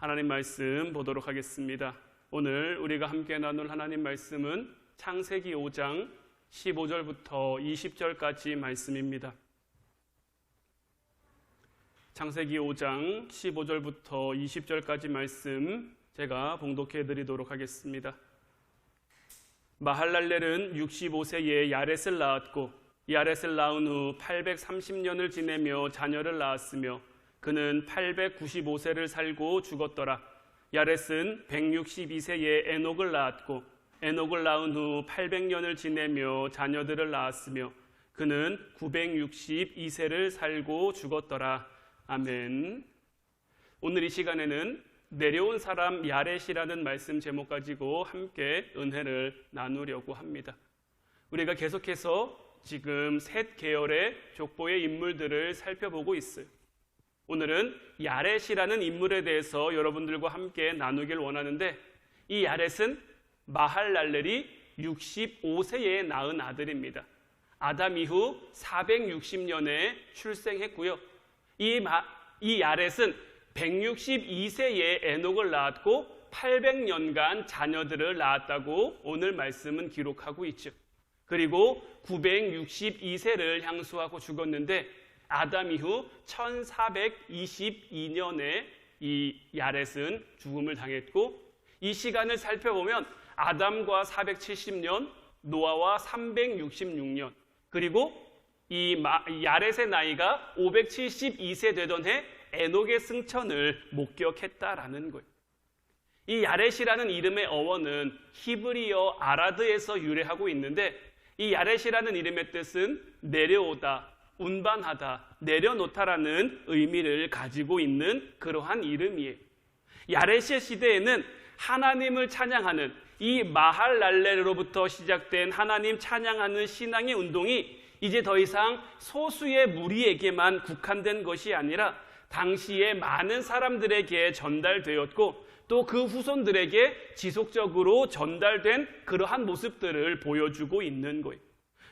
하나님 말씀 보도록 하겠습니다. 오늘 우리가 함께 나눌 하나님 말씀은 창세기 5장 15절부터 20절까지 말씀입니다. 창세기 5장 15절부터 20절까지 말씀 제가 봉독해 드리도록 하겠습니다. 마할랄렐은 65세에 야렛을 낳았고 야렛을 낳은 후 830년을 지내며 자녀를 낳았으며 그는 895세를 살고 죽었더라. 야렛은 162세에 에녹을 낳았고 에녹을 낳은 후 800년을 지내며 자녀들을 낳았으며 그는 962세를 살고 죽었더라. 아멘. 오늘 이 시간에는 내려온 사람 야렛이라는 말씀 제목 가지고 함께 은혜를 나누려고 합니다. 우리가 계속해서 지금 셋 계열의 족보의 인물들을 살펴보고 있어요. 오늘은 야렛이라는 인물에 대해서 여러분들과 함께 나누길 원하는데, 이 야렛은 마할랄렐이 65세에 낳은 아들입니다. 아담 이후 460년에 출생했고요. 이 야렛은 162세에 에녹을 낳았고 800년간 자녀들을 낳았다고 오늘 말씀은 기록하고 있죠. 그리고 962세를 향수하고 죽었는데 아담 이후 1422년에 이 야렛은 죽음을 당했고, 이 시간을 살펴보면 아담과 470년, 노아와 366년, 그리고 이 야렛의 나이가 572세 되던 해 에녹의 승천을 목격했다라는 거예요. 이 야렛이라는 이름의 어원은 히브리어 아라드에서 유래하고 있는데, 이 야렛이라는 이름의 뜻은 내려오다, 운반하다, 내려놓다라는 의미를 가지고 있는 그러한 이름이에요. 야렛의 시대에는 하나님을 찬양하는 이 마할랄렐로부터 시작된 하나님 찬양하는 신앙의 운동이 이제 더 이상 소수의 무리에게만 국한된 것이 아니라 당시에 많은 사람들에게 전달되었고 또 그 후손들에게 지속적으로 전달된 그러한 모습들을 보여주고 있는 거예요.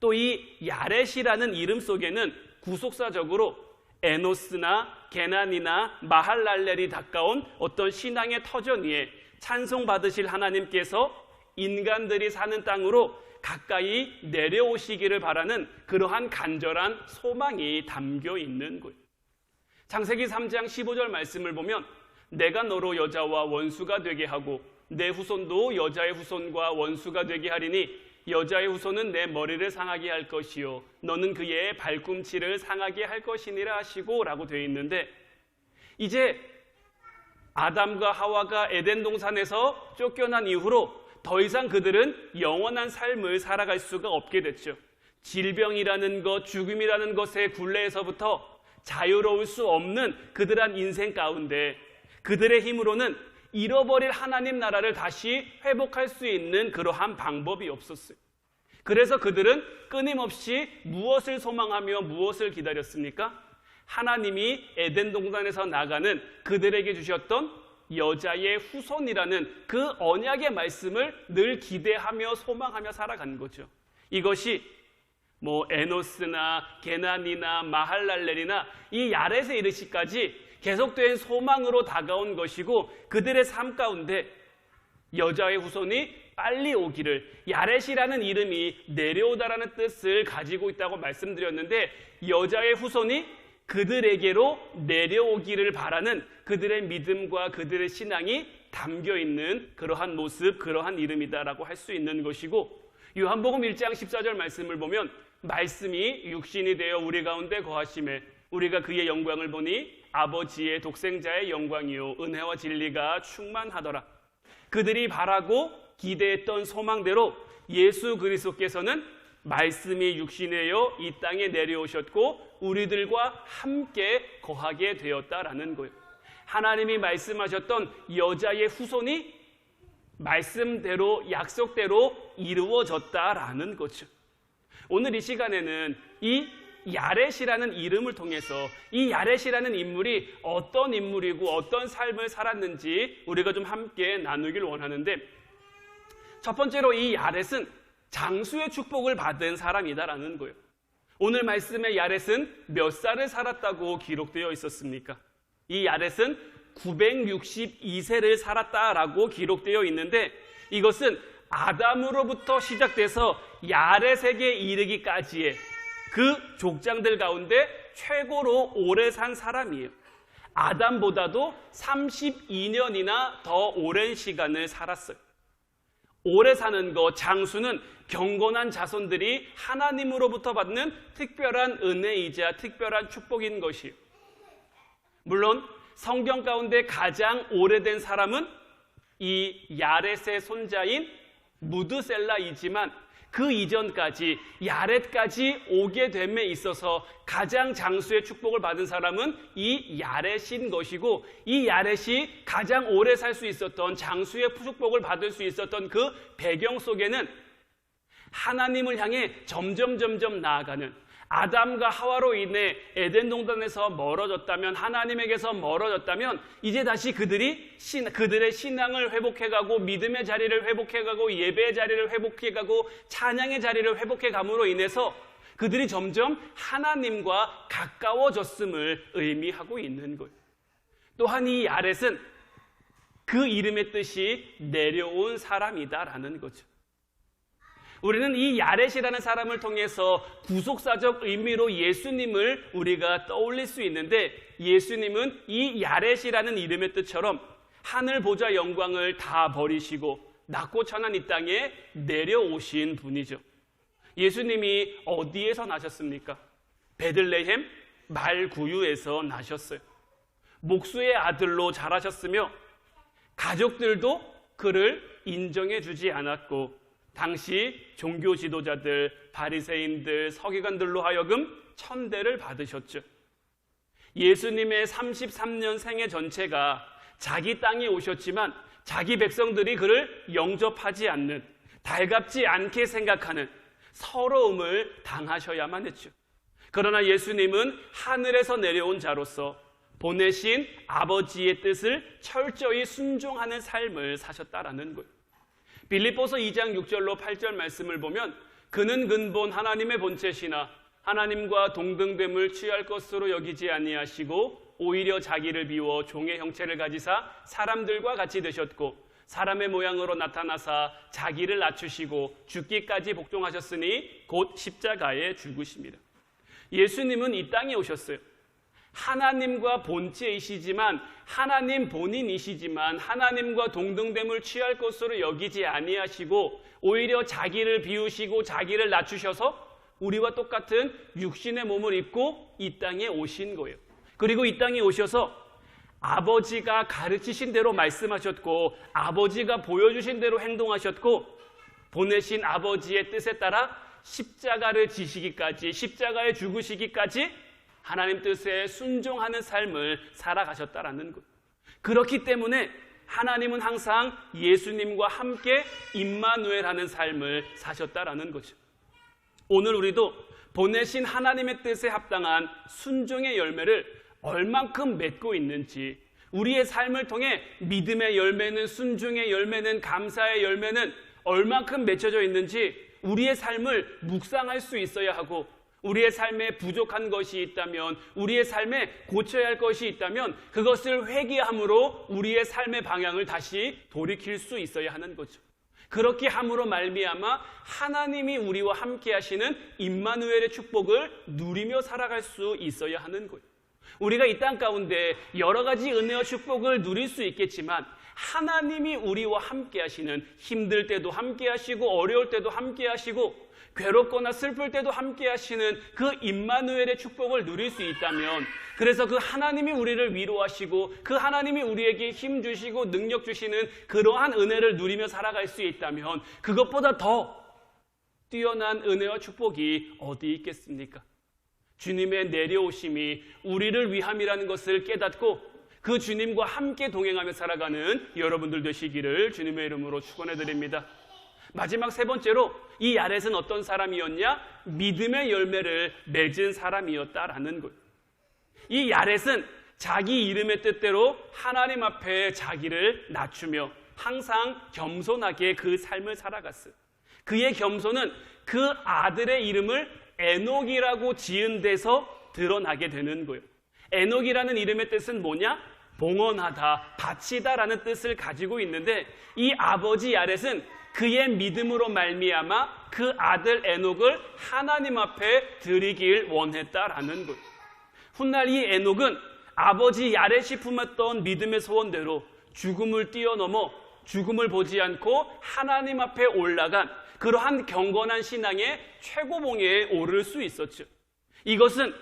또 이 야렛이라는 이름 속에는 구속사적으로 에노스나 게난이나 마할랄렐이 가까운 어떤 신앙의 터전 위에 찬송받으실 하나님께서 인간들이 사는 땅으로 가까이 내려오시기를 바라는 그러한 간절한 소망이 담겨 있는 거예요. 창세기 3장 15절 말씀을 보면 내가 너로 여자와 원수가 되게 하고 내 후손도 여자의 후손과 원수가 되게 하리니 여자의 후손은 내 머리를 상하게 할 것이요 너는 그의 발꿈치를 상하게 할 것이니라 하시고 라고 되어 있는데, 이제 아담과 하와가 에덴 동산에서 쫓겨난 이후로 더 이상 그들은 영원한 삶을 살아갈 수가 없게 됐죠. 질병이라는 것, 죽음이라는 것의 굴레에서부터 자유로울 수 없는 그들한 인생 가운데 그들의 힘으로는 잃어버릴 하나님 나라를 다시 회복할 수 있는 그러한 방법이 없었어요. 그래서 그들은 끊임없이 무엇을 소망하며 무엇을 기다렸습니까? 하나님이 에덴 동산에서 나가는 그들에게 주셨던 여자의 후손이라는 그 언약의 말씀을 늘 기대하며 소망하며 살아간 거죠. 이것이 에노스나 게난이나 마할랄렐이나 이 야렛에 이르시까지 계속된 소망으로 다가온 것이고, 그들의 삶 가운데 여자의 후손이 빨리 오기를, 야렛이라는 이름이 내려오다라는 뜻을 가지고 있다고 말씀드렸는데, 여자의 후손이 그들에게로 내려오기를 바라는 그들의 믿음과 그들의 신앙이 담겨있는 그러한 모습, 그러한 이름이다라고 할 수 있는 것이고, 요한복음 1장 14절 말씀을 보면 말씀이 육신이 되어 우리 가운데 거하심에 우리가 그의 영광을 보니 아버지의 독생자의 영광이요 은혜와 진리가 충만하더라. 그들이 바라고 기대했던 소망대로 예수 그리스도께서는 말씀이 육신이 되어 이 땅에 내려오셨고 우리들과 함께 거하게 되었다라는 거예요. 하나님이 말씀하셨던 여자의 후손이 말씀대로 약속대로 이루어졌다라는 거죠. 오늘 이 시간에는 이 야렛이라는 이름을 통해서 이 야렛이라는 인물이 어떤 인물이고 어떤 삶을 살았는지 우리가 좀 함께 나누길 원하는데, 첫 번째로 이 야렛은 장수의 축복을 받은 사람이다라는 거예요. 오늘 말씀의 야렛은 몇 살을 살았다고 기록되어 있었습니까? 이 야렛은 962세를 살았다라고 기록되어 있는데, 이것은 아담으로부터 시작돼서 야렛에게 이르기까지의 그 족장들 가운데 최고로 오래 산 사람이에요. 아담보다도 32년이나 더 오랜 시간을 살았어요. 오래 사는 것, 장수는 경건한 자손들이 하나님으로부터 받는 특별한 은혜이자 특별한 축복인 것이에요. 물론 성경 가운데 가장 오래된 사람은 이 야렛의 손자인 무드셀라이지만, 그 이전까지 야렛까지 오게 됨에 있어서 가장 장수의 축복을 받은 사람은 이 야렛인 것이고, 이 야렛이 가장 오래 살 수 있었던, 장수의 축복을 받을 수 있었던 그 배경 속에는 하나님을 향해 점점 나아가는, 아담과 하와로 인해 에덴 동산에서 멀어졌다면, 하나님에게서 멀어졌다면, 이제 다시 그들의 신앙을 회복해가고, 믿음의 자리를 회복해가고, 예배의 자리를 회복해가고, 찬양의 자리를 회복해감으로 인해서 그들이 점점 하나님과 가까워졌음을 의미하고 있는 거예요. 또한 이 야렛은 그 이름의 뜻이 내려온 사람이다라는 거죠. 우리는 이 야렛이라는 사람을 통해서 구속사적 의미로 예수님을 우리가 떠올릴 수 있는데, 예수님은 이 야렛이라는 이름의 뜻처럼 하늘 보좌 영광을 다 버리시고 낮고 천한 이 땅에 내려오신 분이죠. 예수님이 어디에서 나셨습니까? 베들레헴 말구유에서 나셨어요. 목수의 아들로 자라셨으며 가족들도 그를 인정해 주지 않았고, 당시 종교 지도자들, 바리새인들, 서기관들로 하여금 천대를 받으셨죠. 예수님의 33년 생애 전체가 자기 땅에 오셨지만 자기 백성들이 그를 영접하지 않는, 달갑지 않게 생각하는 서러움을 당하셔야만 했죠. 그러나 예수님은 하늘에서 내려온 자로서 보내신 아버지의 뜻을 철저히 순종하는 삶을 사셨다라는 거예요. 빌립보서 2장 6절로 8절 말씀을 보면, 그는 근본 하나님의 본체시나 하나님과 동등됨을 취할 것으로 여기지 아니하시고 오히려 자기를 비워 종의 형체를 가지사 사람들과 같이 되셨고, 사람의 모양으로 나타나사 자기를 낮추시고 죽기까지 복종하셨으니 곧 십자가에 죽으십니다. 예수님은 이 땅에 오셨어요. 하나님과 본체이시지만, 하나님 본인이시지만 하나님과 동등됨을 취할 것으로 여기지 아니하시고 오히려 자기를 비우시고 자기를 낮추셔서 우리와 똑같은 육신의 몸을 입고 이 땅에 오신 거예요. 그리고 이 땅에 오셔서 아버지가 가르치신 대로 말씀하셨고, 아버지가 보여주신 대로 행동하셨고, 보내신 아버지의 뜻에 따라 십자가를 지시기까지, 십자가에 죽으시기까지 하나님 뜻에 순종하는 삶을 살아가셨다라는 것. 그렇기 때문에 하나님은 항상 예수님과 함께 임마누엘하는 삶을 사셨다라는 거죠. 오늘 우리도 보내신 하나님의 뜻에 합당한 순종의 열매를 얼만큼 맺고 있는지, 우리의 삶을 통해 믿음의 열매는, 순종의 열매는, 감사의 열매는 얼만큼 맺혀져 있는지 우리의 삶을 묵상할 수 있어야 하고, 우리의 삶에 부족한 것이 있다면, 우리의 삶에 고쳐야 할 것이 있다면 그것을 회개함으로 우리의 삶의 방향을 다시 돌이킬 수 있어야 하는 거죠. 그렇게 함으로 말미암아 하나님이 우리와 함께 하시는 임마누엘의 축복을 누리며 살아갈 수 있어야 하는 거예요. 우리가 이 땅 가운데 여러 가지 은혜와 축복을 누릴 수 있겠지만, 하나님이 우리와 함께 하시는, 힘들 때도 함께 하시고 어려울 때도 함께 하시고 괴롭거나 슬플 때도 함께 하시는 그 임마누엘의 축복을 누릴 수 있다면, 그래서 그 하나님이 우리를 위로하시고 그 하나님이 우리에게 힘 주시고 능력 주시는 그러한 은혜를 누리며 살아갈 수 있다면, 그것보다 더 뛰어난 은혜와 축복이 어디 있겠습니까? 주님의 내려오심이 우리를 위함이라는 것을 깨닫고 그 주님과 함께 동행하며 살아가는 여러분들 되시기를 주님의 이름으로 축원해 드립니다. 마지막 세 번째로, 이 야렛은 어떤 사람이었냐? 믿음의 열매를 맺은 사람이었다라는 거예요. 이 야렛은 자기 이름의 뜻대로 하나님 앞에 자기를 낮추며 항상 겸손하게 그 삶을 살아갔어요. 그의 겸손은 그 아들의 이름을 에녹이라고 지은 데서 드러나게 되는 거예요. 에녹이라는 이름의 뜻은 뭐냐? 봉헌하다, 바치다라는 뜻을 가지고 있는데 이 아버지 야렛은 그의 믿음으로 말미암아 그 아들 에녹을 하나님 앞에 드리길 원했다라는 것. 훗날 이 에녹은 아버지 야렛이 품었던 믿음의 소원대로 죽음을 뛰어넘어 죽음을 보지 않고 하나님 앞에 올라간 그러한 경건한 신앙의 최고봉에 오를 수 있었죠. 이것은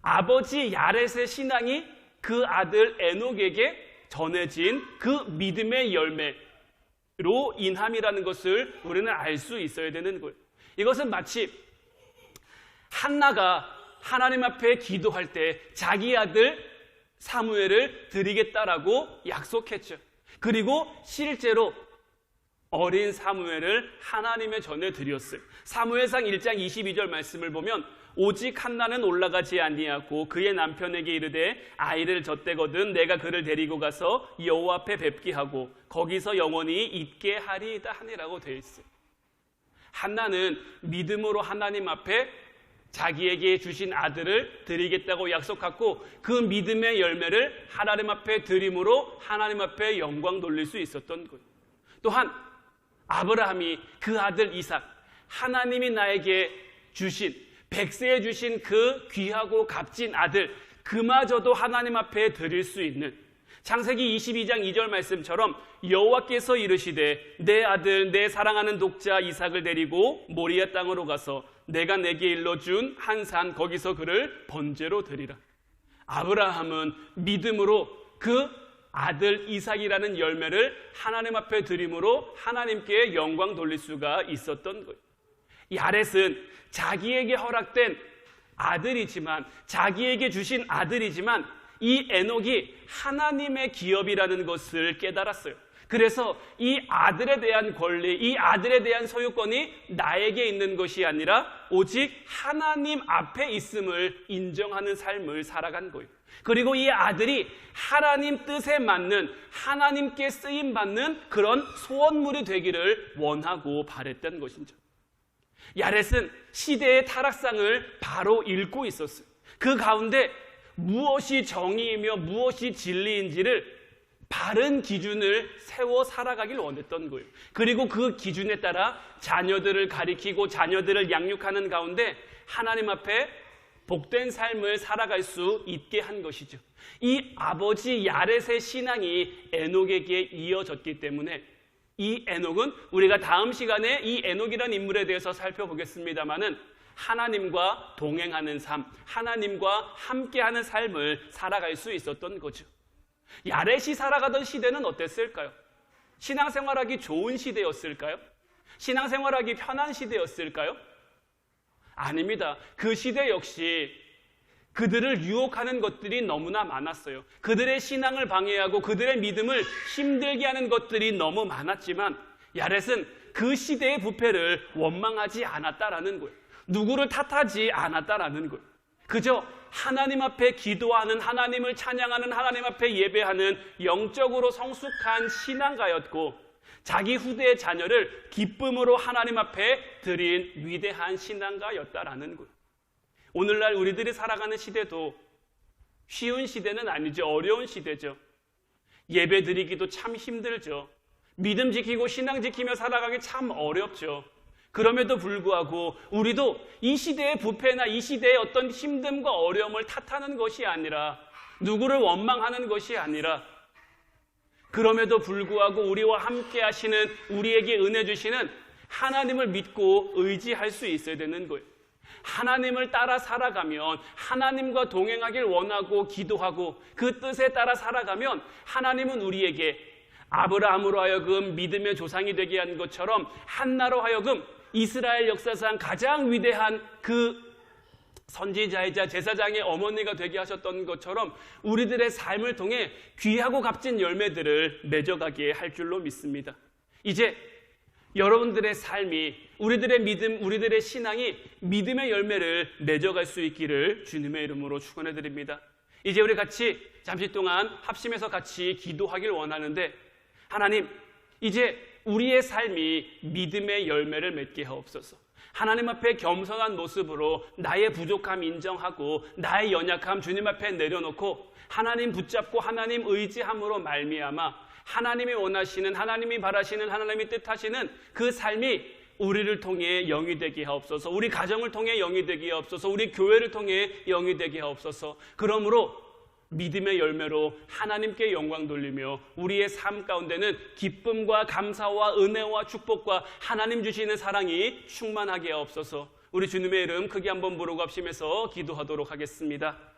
아버지 야렛의 신앙이 그 아들 에녹에게 전해진 그 믿음의 열매로 인함이라는 것을 우리는 알 수 있어야 되는 거예요. 이것은 마치 한나가 하나님 앞에 기도할 때 자기 아들 사무엘을 드리겠다라고 약속했죠. 그리고 실제로 어린 사무엘을 하나님의 전에 드렸어요. 사무엘상 1장 22절 말씀을 보면 오직 한나는 올라가지 아니하고 그의 남편에게 이르되 아이를 젖대거든 내가 그를 데리고 가서 여호와 앞에 뵙게 하고 거기서 영원히 있게 하리이다 하니라고 되어 있어요. 한나는 믿음으로 하나님 앞에 자기에게 주신 아들을 드리겠다고 약속하고 그 믿음의 열매를 하나님 앞에 드림으로 하나님 앞에 영광 돌릴 수 있었던 거예요. 또한 아브라함이 그 아들 이삭, 하나님이 나에게 주신 백세에 주신 그 귀하고 값진 아들 그마저도 하나님 앞에 드릴 수 있는 창세기 22장 2절 말씀처럼 여호와께서 이르시되 내 아들 내 사랑하는 독자 이삭을 데리고 모리아 땅으로 가서 내가 내게 일러준 한 산 거기서 그를 번제로 드리라. 아브라함은 믿음으로 그 아들 이삭이라는 열매를 하나님 앞에 드림으로 하나님께 영광 돌릴 수가 있었던 거예요. 야렛은 자기에게 허락된 아들이지만 자기에게 주신 아들이지만 이 에녹이 하나님의 기업이라는 것을 깨달았어요. 그래서 이 아들에 대한 권리, 이 아들에 대한 소유권이 나에게 있는 것이 아니라 오직 하나님 앞에 있음을 인정하는 삶을 살아간 거예요. 그리고 이 아들이 하나님 뜻에 맞는 하나님께 쓰임받는 그런 소원물이 되기를 원하고 바랬던 것이죠. 야렛은 시대의 타락상을 바로 읽고 있었어요. 그 가운데 무엇이 정의이며 무엇이 진리인지를 바른 기준을 세워 살아가길 원했던 거예요. 그리고 그 기준에 따라 자녀들을 가리키고 자녀들을 양육하는 가운데 하나님 앞에 복된 삶을 살아갈 수 있게 한 것이죠. 이 아버지 야렛의 신앙이 에녹에게 이어졌기 때문에 이 에녹은 우리가 다음 시간에 이 에녹이라는 인물에 대해서 살펴보겠습니다마는 하나님과 동행하는 삶, 하나님과 함께하는 삶을 살아갈 수 있었던 거죠. 야렛이 살아가던 시대는 어땠을까요? 신앙생활하기 좋은 시대였을까요? 신앙생활하기 편한 시대였을까요? 아닙니다. 그 시대 역시 그들을 유혹하는 것들이 너무나 많았어요. 그들의 신앙을 방해하고 그들의 믿음을 힘들게 하는 것들이 너무 많았지만 야렛은 그 시대의 부패를 원망하지 않았다라는 거예요. 누구를 탓하지 않았다라는 거예요. 그저 하나님 앞에 기도하는, 하나님을 찬양하는, 하나님 앞에 예배하는 영적으로 성숙한 신앙가였고 자기 후대의 자녀를 기쁨으로 하나님 앞에 드린 위대한 신앙가였다라는 거예요. 오늘날 우리들이 살아가는 시대도 쉬운 시대는 아니죠. 어려운 시대죠. 예배 드리기도 참 힘들죠. 믿음 지키고 신앙 지키며 살아가기 참 어렵죠. 그럼에도 불구하고 우리도 이 시대의 부패나 이 시대의 어떤 힘듦과 어려움을 탓하는 것이 아니라 누구를 원망하는 것이 아니라 그럼에도 불구하고 우리와 함께 하시는 우리에게 은혜 주시는 하나님을 믿고 의지할 수 있어야 되는 거예요. 하나님을 따라 살아가면 하나님과 동행하길 원하고 기도하고 그 뜻에 따라 살아가면 하나님은 우리에게 아브라함으로 하여금 믿음의 조상이 되게 한 것처럼 한나로 하여금 이스라엘 역사상 가장 위대한 그 선지자이자 제사장의 어머니가 되게 하셨던 것처럼 우리들의 삶을 통해 귀하고 값진 열매들을 맺어가게 할 줄로 믿습니다. 이제 여러분들의 삶이, 우리들의 믿음, 우리들의 신앙이 믿음의 열매를 맺어갈 수 있기를 주님의 이름으로 축원해 드립니다. 이제 우리 같이 잠시 동안 합심해서 같이 기도하길 원하는데 하나님, 이제 우리의 삶이 믿음의 열매를 맺게 하옵소서. 하나님 앞에 겸손한 모습으로 나의 부족함 인정하고 나의 연약함 주님 앞에 내려놓고 하나님 붙잡고 하나님 의지함으로 말미암아 하나님이 원하시는, 하나님이 바라시는, 하나님이 뜻하시는 그 삶이 우리를 통해 영이 되게 하옵소서. 우리 가정을 통해 영이 되게 하옵소서. 우리 교회를 통해 영이 되게 하옵소서. 그러므로 믿음의 열매로 하나님께 영광 돌리며 우리의 삶 가운데는 기쁨과 감사와 은혜와 축복과 하나님 주시는 사랑이 충만하게 하옵소서. 우리 주님의 이름 크게 한번 부르고 합심해서 기도하도록 하겠습니다.